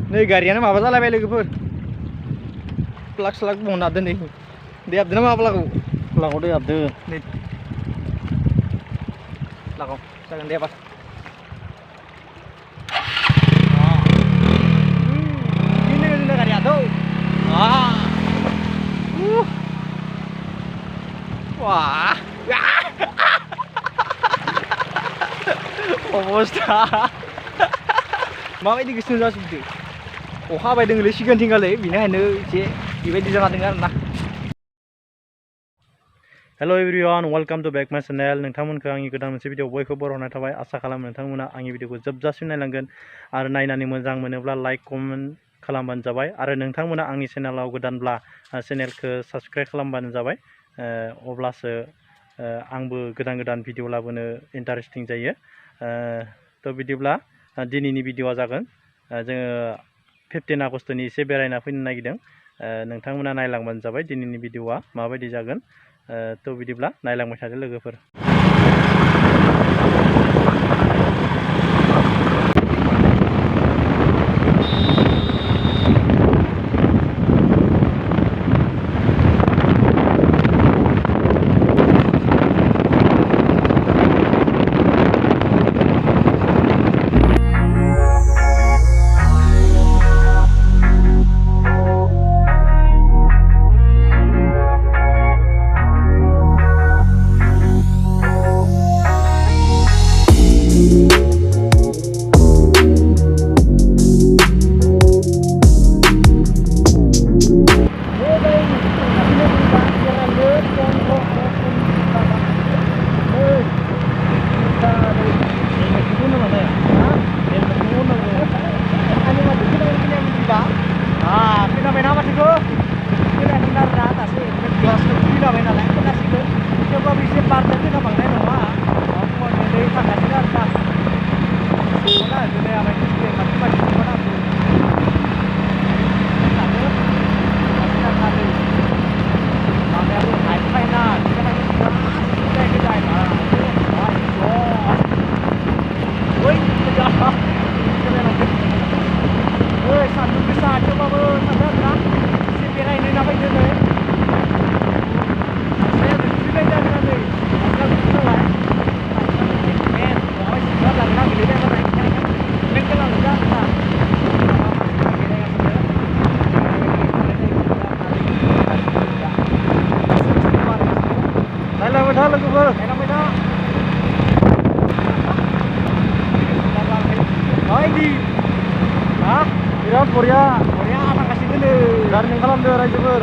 Nih gaриयानो माबा जालायबाय लोगोफोर प्लाग स्लाग बना दोनै दै हाबदों ना मा प्लागाव प्लागाव दै हाबदों नै प्लागाव जागोन दे एबार ini udah gaरिया tuh wah अबस्था माबायदि गोसो जाजोबदो अखा हाबाय दोङोलै सिगां थिंगालै बिनिखायनो एसे बेबायदि जाना दङ आरोना hello everyone welcome to back my channel नोंथांमोनखौ आंनि गोदान मोनसे भिडियो बयखौ बरायनाय थाबाय आसा खालामो नोंथांमोना आंनि भिडियोखौ जोबजासिम नायलांगोन आरो नायनानै मोजां मोनोब्ला लाइक कमेन्ट खालामबानो जाबाय आरो नोंथांमोना आंनि चेनेलाव गोदानब्ला चेनेलखौ साबस्क्राइब खालामबानो जाबाय अब्लासो आंबो गोदान गोदान भिडियो लाबोनो इन्टारेस्टिं जायो तो बिदिब्ला दिनैनि भिडियोआ जागोन जोङो 15 आगस्टनि एसे बेरायना फैनो नागिरदों नोंथांमोना नायलांबानो जाबाय दिनैनि भिडियोआ माबायदि जागोन तो बिदिब्ला नायलांबाय थादो लोगोफोर Korea anak kasih gede garning खालामदो रायजोफोर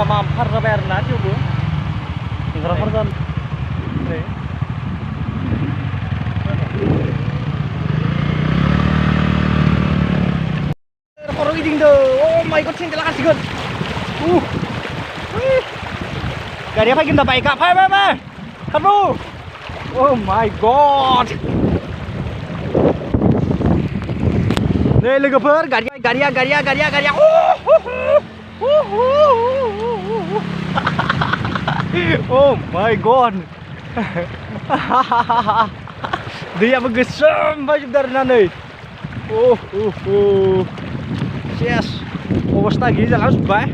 लामा फार जाबाय आरोना थेवबो ओंखारफोर जानो खर' गिदिंदो अ माय गड सेन्देला खासिगोन गारिया फैगोन दा बाइकआ फै खारबो अ माय गड नै लोगोफोर गारिया oh my god दैयाबो गोसोम बायजोबदों आरोना नै सेस अबस्था गैयि जालांजोब्बाय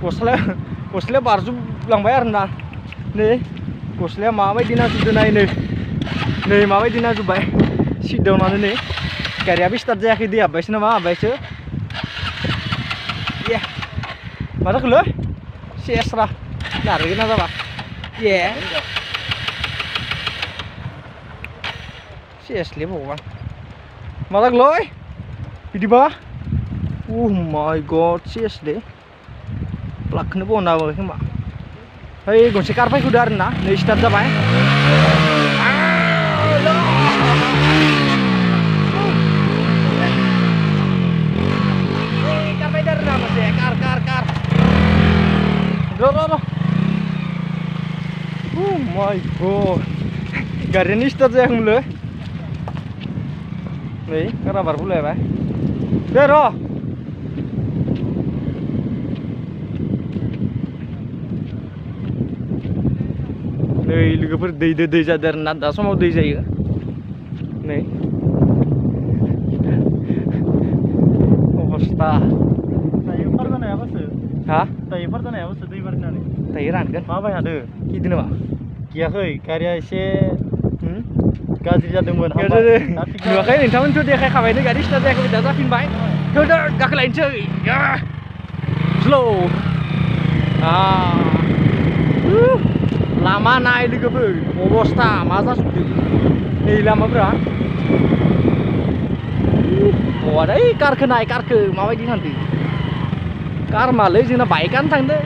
गस्लाया बारजुबलांबाय आरोना नै गस्लाया माबायदि नांजोबदों नै माबायदि नांजोब्बाय सिदावनानै नै गारियाबो स्टार्ट जायाखै दै हाबबायसो नामा हाबबायसो ए मा जाखोलै सेसरा नारगोन ना जाबा ए सेसलै भगबान मा जाखोलै बिदिबा oh my god सेसलै प्लागखौनो बन्द हाबाखै खोमा ओइ गंसे कार फैखोदो आरोना नै स्टार्ट जाबाय र oh my god गारियानो स्टार्ट जायाखैमोनलै नै कारा बारग'लायबाय दे र' नै लोगोफोर दै जादों आरोना दा समाव दै जायो नै अबस्था दायो फार जानो हायाबासो हा दायो फार जानो हायाबासो दै बारनानै दायो रानगोन माबाय हादो गिदो नामा गियाखै गारिया एसे गाज्रि जादोंमोन नुवाखै नोंथांमोनथ' देखायखाबायनो गारि स्टार्ट जायाखै दा जाफिनबाय थोदो गाखोलायनोसै स्ल' लामा नाय लोगोफोर अबस्था मा जाजोबदों नै लामाफोरा दै कारखौ नाय कारखौ माबायदि थांदों कार मालै जोंना बाइकआनो थांदो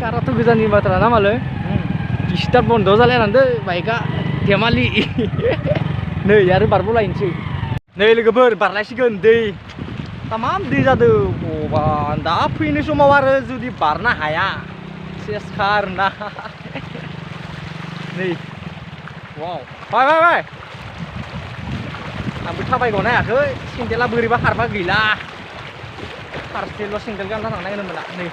काराथ' गोजाननि बाथ्रा ना मालै स्टार्ट बन्द जालायनांदो बाइकआ धेमालि नै आरो बारबोलायनोसै नै लोगोफोर बारलायसिगोन दै तामाम दै जादों भगबान दा फैनाय समाव आरो जुदि बारनो हाया सेसखा आरोना नै वाव बाय आंबो थाबायगनो हायाखै सेन्देला बोरैबा खारबा गैला फारसेल' सेन्देल गानना थांनांगोन होनबा नै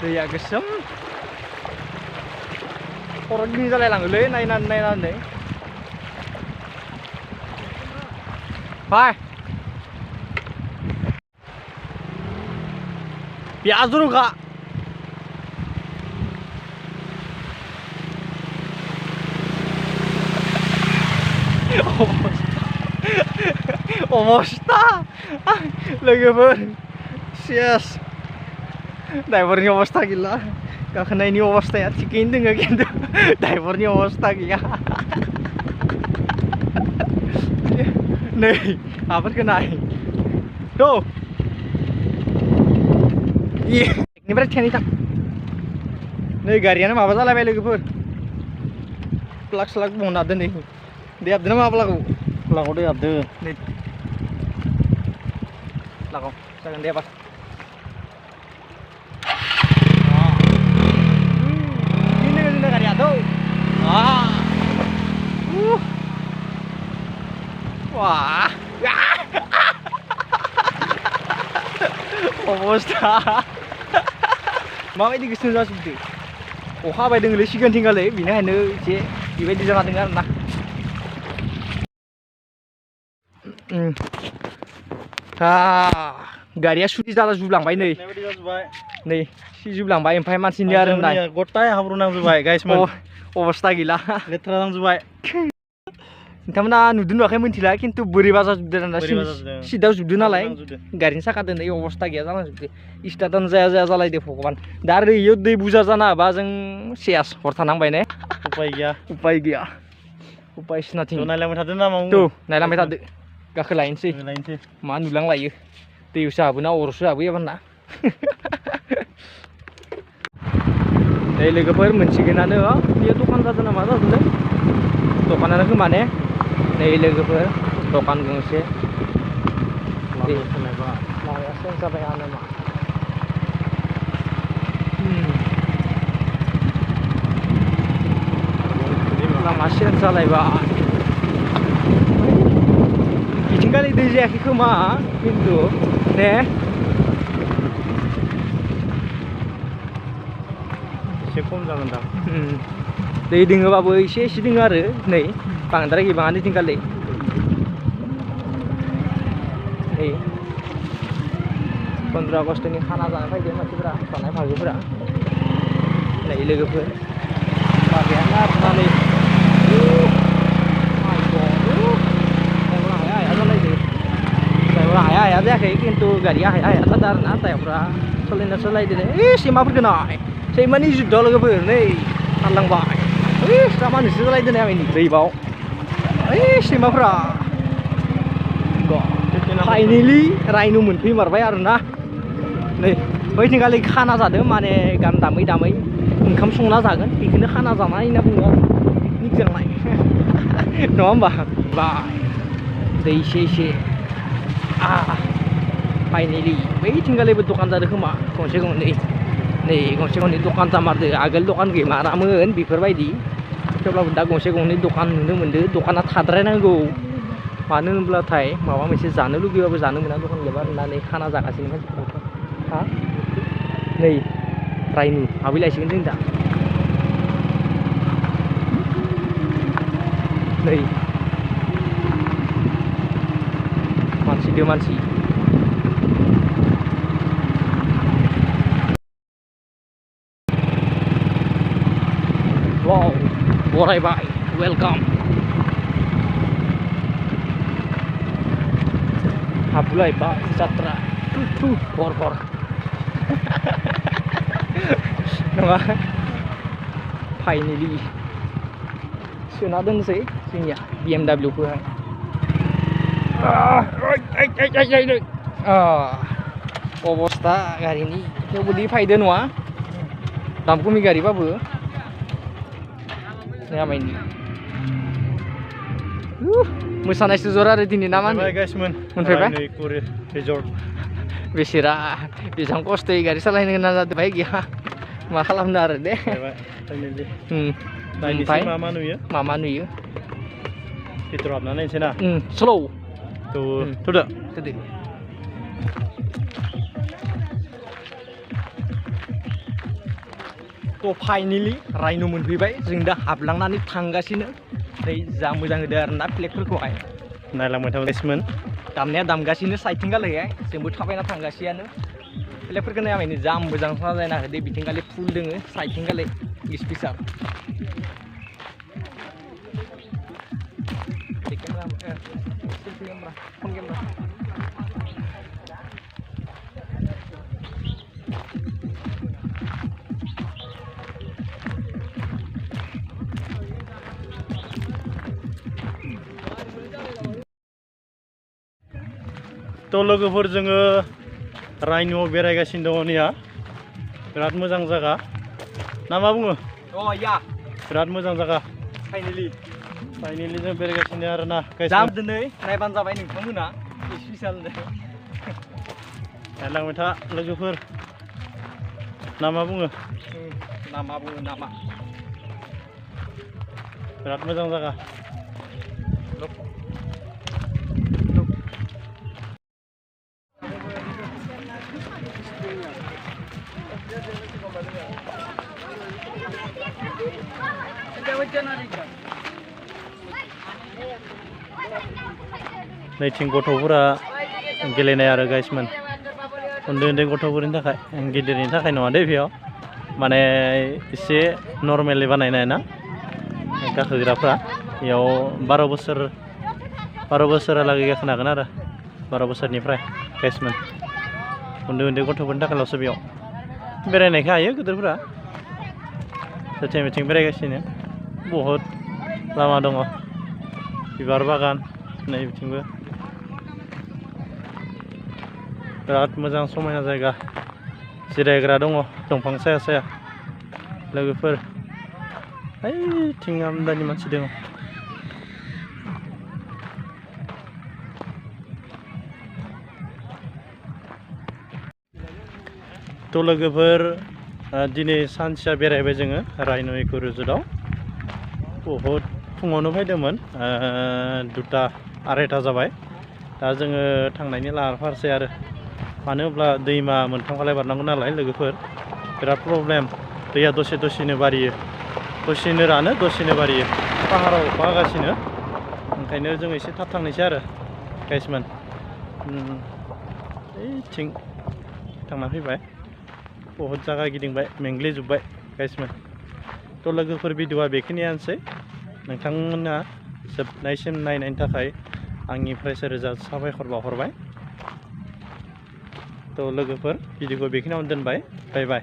दैया गोसोम खर' गिदिं जालायलाङोलै नायनानै फाय पियाज रुखा अबस्था लोगोफोर सेस ड्राइभारनि अबस्था गैला गाखोनायनि अबस्थाया थिगैनो दोङो खिन्थु ड्राइभारनि अबस्था गैया नै माबाफोरखौ नाय थ' एकनिफ्राय थेनै थां नै गारियानो माबा जालायबाय लोगोफोर प्लाग स्लाग बन्द हादों नै दै हाबदों ना मा प्लागाव दै हाबदों नै प्लागाव जागोन दे एबार wah अबस्था माबायदि गोसो जाजोबदों अखा हाबाय दोङोलै सिगां थिंगालै बेनिखायनो एसे बेबायदि जाना दङ आरोना गारिया सुथि जाला जुबलांबाय नै सिजुबलांबाय ओमफ्राय मानसिनि आरो नाय गथाय हाब्रु नांजोबबाय गाइसमोन अबस्था गैला लेथ्रा नांजोबबाय नोंथांमोना नुदों नुवाखै मिथिला खिन्थु बोरैबा जाजोबदों आरोना सिदाव जुबदों नालाय गारिनि साखादों नै अबस्था गैया जालांजोबदों स्टार्टआनो जाया जालायदों भगबान दा आरो इयाव दै बुरजा जाना होबा जों सेस हर थानांबाय ने उपाय गैया उपायस नाथिं थ' नायलांबाय थादो ना मामोन tuh नायलांबाय थादो गाखोलायनोसै लायनोसै मा नुलांलायो दैयावसो हाबोना अरावसो हाबोयो ना नै लोगोफोर मोनसिगोनानो बेयो दखान जादों ना मा जादोंलै दखानानो खोमा ने नै लोगोफोर दखान गंसे लामाया चेन्ज जाबाय नामा लामा चेन्ज जालायबाय बिथिंगालि दै जायाखै खोमा खिन्थु ने एसे खम जागोन दां दै दोङोबाबो एसे दोङो आरो नै बांद्राय गैबाङा दिनखालि नै 15 आगस्टनि खाना जानो फैदों मानसिफोरा जानाय भागोफोरा नै लोगोफोर माबायानो आरोना नै ड्राइभारा हाया जायाखै खिन्थु गारिया हाया जादों आरोना ड्राइभारा सोलायदों सैमाफोरखौ नाय सैमानि जुद्ध लोगोफोर नै खारलांबाय सामानोसो जालायदों आं दैबाव सैमाफ्रा फाइनेलि रायन' मोनफैमारबाय आरोना नै बैथिंखालि खाना जादों माने गान दामै दामै ओंखाम संना जागोन बेखौनो खाना जानाय होनना बुङो आरो पिकनिक जानाय नङा होमबा बाय दै एसे फाइनेलि बैथिंखालिबो दखान जादों खोमा गंसे गंनै नै गंसे गंनै दखान जामारदो आगोल दखान गैमारामोन बेफोरबायदि थेवब्लाबो दा गंसे गंनै दखान नुनो मोनदों दखाना थाद्रायनांगौ मानो होनब्लाथाय माबा मोनसे जानो लुगैबाबो जानो मोना दखान गैयाबा होननानै खाना जागासिनो मानसिफोरा हा नै रायनु हाबैलायसिगोन जों दा नै मानसिदो मानसि wow बरायबाय वेलकाम हाबलायबाय जात्रा हर नङा फाइनेलि सोना दोनसै जोंनिया BMW खौहाय अबस्था गारिनि थेवबोदि फायदो नङा दाम खमि गारिबाबो नामायनि मोसानाय सुजर आरो दिनै ना मा मोनफैबाय रिजर्ट बेसेरा बेसेबां खस्थ'यै गारि सालायनो गोनां जादों भाई गैया मा खालामनो आरो दे ओमफ्राय मा मा नुयो भितराव हाबनानै नायनोसै ना स्ल' थ'दो थ' फाइनेलि रायन' मोनफैबाय जों दा हाबलांनानै थांगासिनो नै जा मोजां होदो आरोना फ्लेगफोरखौहाय नायलांबाय थागासिनोमोन दामनाया दामगासिनो साइथिंगालैहाय जोंबो थाबायना थांगासिनो फ्लेगफोरखौ नायबायनो जा मोजां साजायना होदो बिथिंगालि फुल दोङो साइथिंगालै स्पेसियाल थ' लोगोफोर जोङो रायन'आव बेरायगासिनो दङ निया बिराद मोजां जायगा ना मा बुङो बिराद मोजां जायगा फाइनेलि जों बेरायगासिनो आरोना जाम दिनै नायबानो जाबाय नोंथांमोना स्पेसियाल नायलांबाय था लोगोफोर ना मा बुङो बिराद मोजां जायगा नैथिं गथ'फोरा गेलेनाय आरो गाइसमोन उन्दै गथ'फोरनि थाखाय गिदिरनि थाखाय नङा दे बेयाव माने एसे नर्मेलि बानायनाय ना गाखोग्राफ्रा बेयाव 12 बोसोरहालागै गाखोनो हागोन आरो 12 बोसोरनिफ्राय गाइसमोन उन्दै गथ'फोरनि थाखायल'सो बेयाव बेरायनायखौ हायो गिदिरफोरा जेथिं बेरायगासिनो बहुद लामा दङ बिबार बागान नै बिथिंबो बिराद मोजां समायना जायगा जिरायग्रा दङ दंफां साया साया लोगोफोर ओइथिं आमदानि मानसि दङ तो लोगोफोर दिनै सानसेया बेरायबाय जोङो रायन' इको रिजर्टआव बहुद फुङावनो फैदोंमोन 2टा 2:30 जाबाय दा जोङो थांनायनि लाहार फाहारसै आरो मानो होनब्ला दैमा मोनथामखालाय बारनांगौ नालाय लोगोफोर बिराद प्रब्लेम दैया दसे दसेनो बारियो दसेनो रानो दसेनो बारियो पाहाराव अखा हागासिनो ओंखायनो जों एसे थाब थांनोसै आरो गाइसमोन ओइथिं थांना फैबाय बहुत जायगा गिदिंबाय मेंग्लिजोब्बाय गाइसमोन तो लोगोफोर भिडिअआ बेखिनियानोसै नोंथांमोना जोबनायसिम नायनायनि थाखाय आंनिफ्राय रोजा साबायखर बावहरबाय तो लोगोफोर भिडिअखौ बेखिनियावनो दोनबाय बाय बाय।